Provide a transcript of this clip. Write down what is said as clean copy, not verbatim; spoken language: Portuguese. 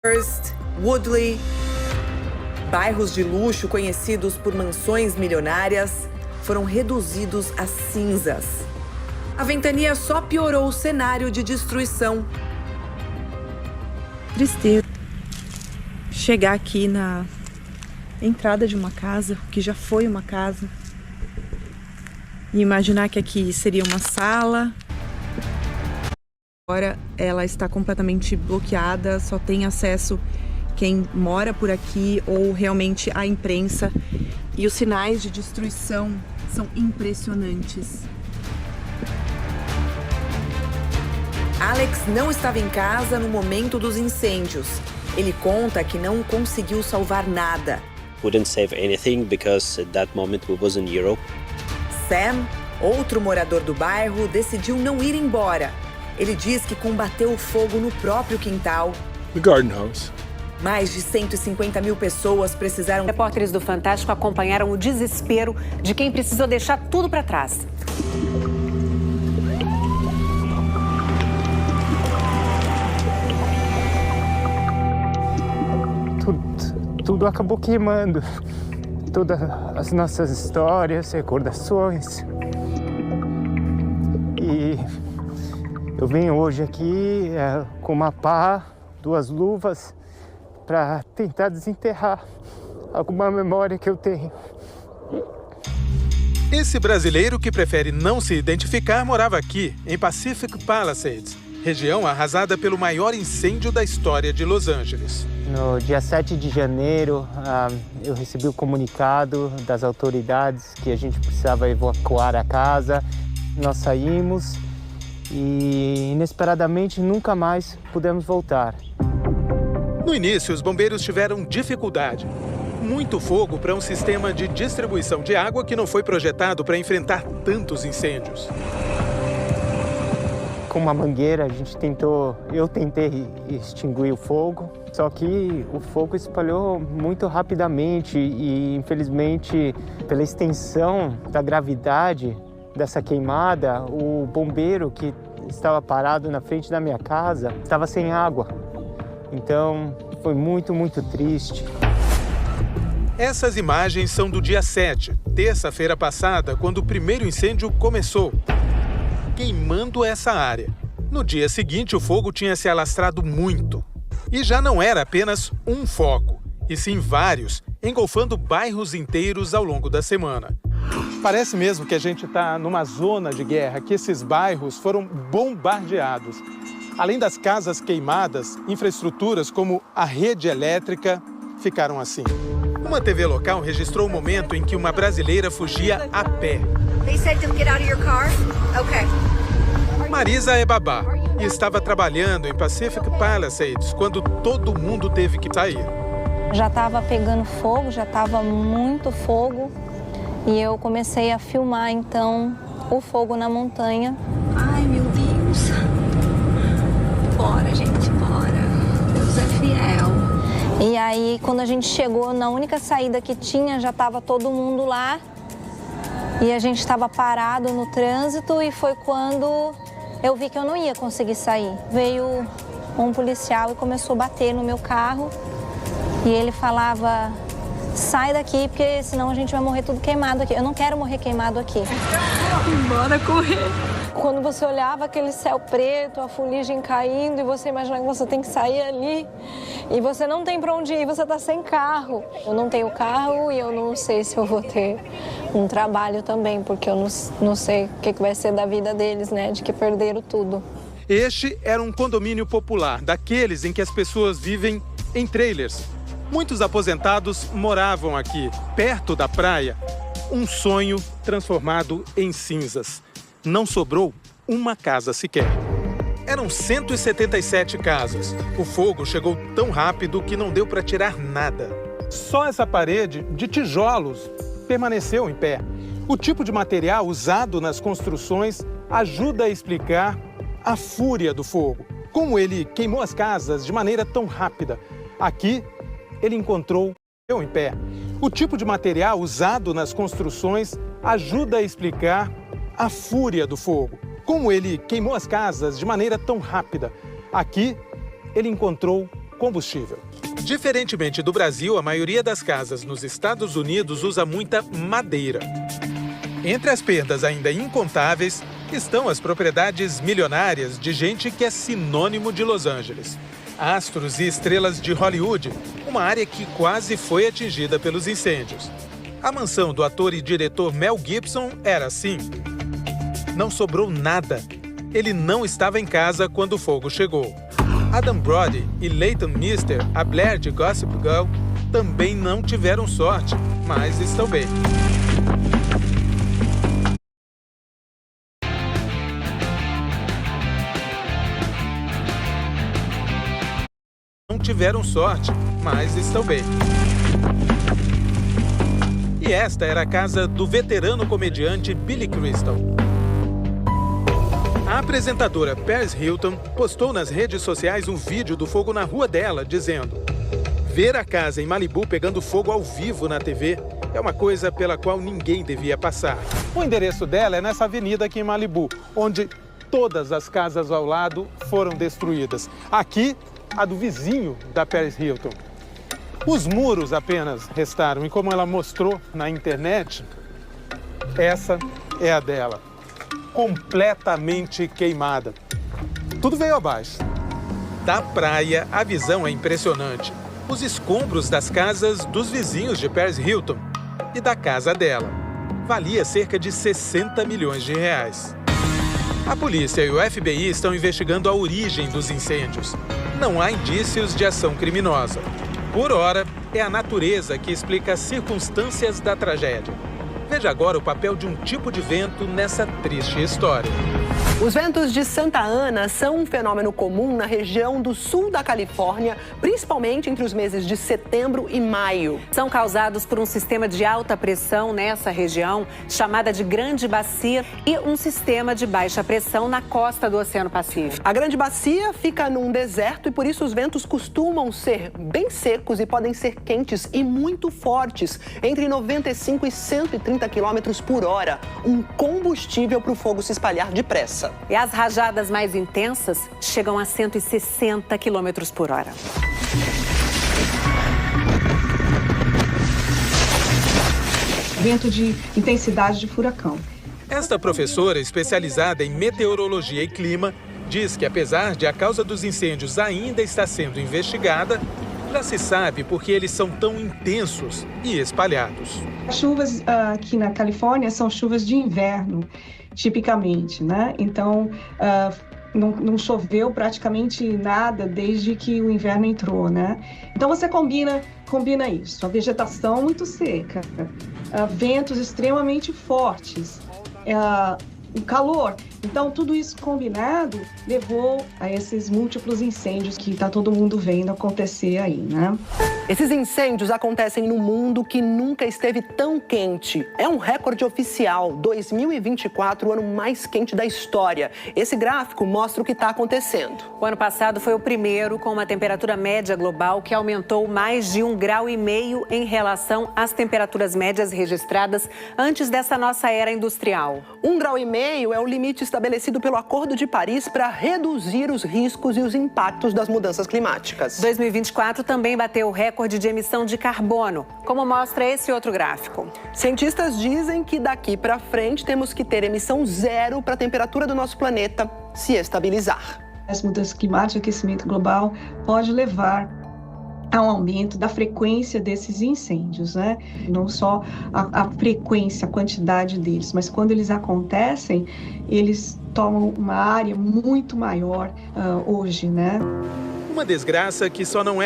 Hurst, Woodley, bairros de luxo conhecidos por mansões milionárias, foram reduzidos a cinzas. A ventania só piorou o cenário de destruição. Tristeza. Chegar aqui na entrada de uma casa, que já foi uma casa, e imaginar que aqui seria uma sala. Agora ela está completamente bloqueada, só tem acesso quem mora por aqui ou realmente a imprensa. E os sinais de destruição são impressionantes. Alex não estava em casa no momento dos incêndios. Ele conta que não conseguiu salvar nada. We didn't save anything because at that moment we was in Europe. Sam, outro morador do bairro, decidiu não ir embora. Ele diz que combateu o fogo no próprio quintal. The garden house. Mais de 150 mil pessoas precisaram... Repórteres do Fantástico acompanharam o desespero de quem precisou deixar tudo para trás. Tudo acabou queimando. Todas as nossas histórias, recordações. E eu venho hoje aqui com uma pá, 2 luvas, para tentar desenterrar alguma memória que eu tenho. Esse brasileiro que prefere não se identificar morava aqui, em Pacific Palisades, região arrasada pelo maior incêndio da história de Los Angeles. No dia 7 de janeiro, eu recebi o comunicado das autoridades que a gente precisava evacuar a casa. Nós saímos e, inesperadamente, nunca mais pudemos voltar. No início, os bombeiros tiveram dificuldade. Muito fogo para um sistema de distribuição de água que não foi projetado para enfrentar tantos incêndios. Com uma mangueira, eu tentei extinguir o fogo, só que o fogo espalhou muito rapidamente e, infelizmente, pela extensão da gravidade dessa queimada, o bombeiro que estava parado na frente da minha casa estava sem água. Então, foi muito, muito triste. Essas imagens são do dia 7, terça-feira passada, quando o primeiro incêndio começou, queimando essa área. No dia seguinte, o fogo tinha se alastrado muito. E já não era apenas um foco, e sim vários, engolfando bairros inteiros ao longo da semana. Parece mesmo que a gente está numa zona de guerra, que esses bairros foram bombardeados. Além das casas queimadas, infraestruturas como a rede elétrica ficaram assim. Uma TV local registrou o momento em que uma brasileira fugia a pé. Marisa é babá e estava trabalhando em Pacific Palisades quando todo mundo teve que sair. Já estava pegando fogo, já estava muito fogo e eu comecei a filmar então o fogo na montanha. Ai, meu Deus. Bora, gente, bora. Deus é fiel. E aí, quando a gente chegou na única saída que tinha, já estava todo mundo lá. E a gente estava parado no trânsito e foi quando eu vi que eu não ia conseguir sair. Veio um policial e começou a bater no meu carro. E ele falava, sai daqui, porque senão a gente vai morrer tudo queimado aqui. Eu não quero morrer queimado aqui. Bora correr. Quando você olhava aquele céu preto, a fuligem caindo, e você imaginava que você tem que sair ali, e você não tem pra onde ir, você tá sem carro. Eu não tenho carro e eu não sei se eu vou ter um trabalho também, porque eu não sei o que vai ser da vida deles, né, de que perderam tudo. Este era um condomínio popular, daqueles em que as pessoas vivem em trailers. Muitos aposentados moravam aqui, perto da praia. Um sonho transformado em cinzas. Não sobrou uma casa sequer. Eram 177 casas. O fogo chegou tão rápido que não deu para tirar nada. Só essa parede de tijolos permaneceu em pé. O tipo de material usado nas construções ajuda a explicar a fúria do fogo. Como ele queimou as casas de maneira tão rápida. Aqui, ele encontrou em pé. O tipo de material usado nas construções ajuda a explicar a fúria do fogo. Como ele queimou as casas de maneira tão rápida. Aqui, ele encontrou combustível. Diferentemente do Brasil, a maioria das casas nos Estados Unidos usa muita madeira. Entre as perdas ainda incontáveis estão as propriedades milionárias de gente que é sinônimo de Los Angeles. Astros e estrelas de Hollywood, uma área que quase foi atingida pelos incêndios. A mansão do ator e diretor Mel Gibson era assim. Não sobrou nada. Ele não estava em casa quando o fogo chegou. Adam Brody e Leighton Meester, a Blair de Gossip Girl, também não tiveram sorte, mas estão bem. Não tiveram sorte, mas estão bem. E esta era a casa do veterano comediante Billy Crystal. A apresentadora Paris Hilton postou nas redes sociais um vídeo do fogo na rua dela, dizendo: ver a casa em Malibu pegando fogo ao vivo na TV é uma coisa pela qual ninguém devia passar. O endereço dela é nessa avenida aqui em Malibu, onde todas as casas ao lado foram destruídas. Aqui, a do vizinho da Paris Hilton. Os muros apenas restaram e, como ela mostrou na internet, essa é a dela, completamente queimada. Tudo veio abaixo. Da praia, a visão é impressionante. Os escombros das casas dos vizinhos de Paris Hilton e da casa dela. Valia cerca de 60 milhões de reais. A polícia e o FBI estão investigando a origem dos incêndios. Não há indícios de ação criminosa. Por ora, é a natureza que explica as circunstâncias da tragédia. Veja agora o papel de um tipo de vento nessa triste história. Os ventos de Santa Ana são um fenômeno comum na região do sul da Califórnia, principalmente entre os meses de setembro e maio. São causados por um sistema de alta pressão nessa região, chamada de Grande Bacia, e um sistema de baixa pressão na costa do Oceano Pacífico. A Grande Bacia fica num deserto e por isso os ventos costumam ser bem secos e podem ser quentes e muito fortes, entre 95 e 130 km por hora, um combustível para o fogo se espalhar depressa. E as rajadas mais intensas chegam a 160 km por hora. Vento de intensidade de furacão. Esta professora, especializada em meteorologia e clima, diz que apesar de a causa dos incêndios ainda estar sendo investigada, já se sabe por que eles são tão intensos e espalhados. As chuvas aqui na Califórnia são chuvas de inverno, tipicamente, né? Então, não choveu praticamente nada desde que o inverno entrou, né? Então, você combina isso. A vegetação muito seca, ventos extremamente fortes, o calor. Então, tudo isso combinado levou a esses múltiplos incêndios que está todo mundo vendo acontecer aí, né? Esses incêndios acontecem no mundo que nunca esteve tão quente. É um recorde oficial. 2024, o ano mais quente da história. Esse gráfico mostra o que está acontecendo. O ano passado foi o primeiro com uma temperatura média global que aumentou mais de 1,5 graus em relação às temperaturas médias registradas antes dessa nossa era industrial. 1,5 graus é o limite estabelecido pelo Acordo de Paris para reduzir os riscos e os impactos das mudanças climáticas. 2024 também bateu o recorde de emissão de carbono, como mostra esse outro gráfico. Cientistas dizem que daqui para frente temos que ter emissão zero para a temperatura do nosso planeta se estabilizar. As mudanças climáticas, o aquecimento global pode levar a um aumento da frequência desses incêndios, né? Não só a frequência, a quantidade deles, mas quando eles acontecem, eles tomam uma área muito maior hoje, né? Uma desgraça que só não é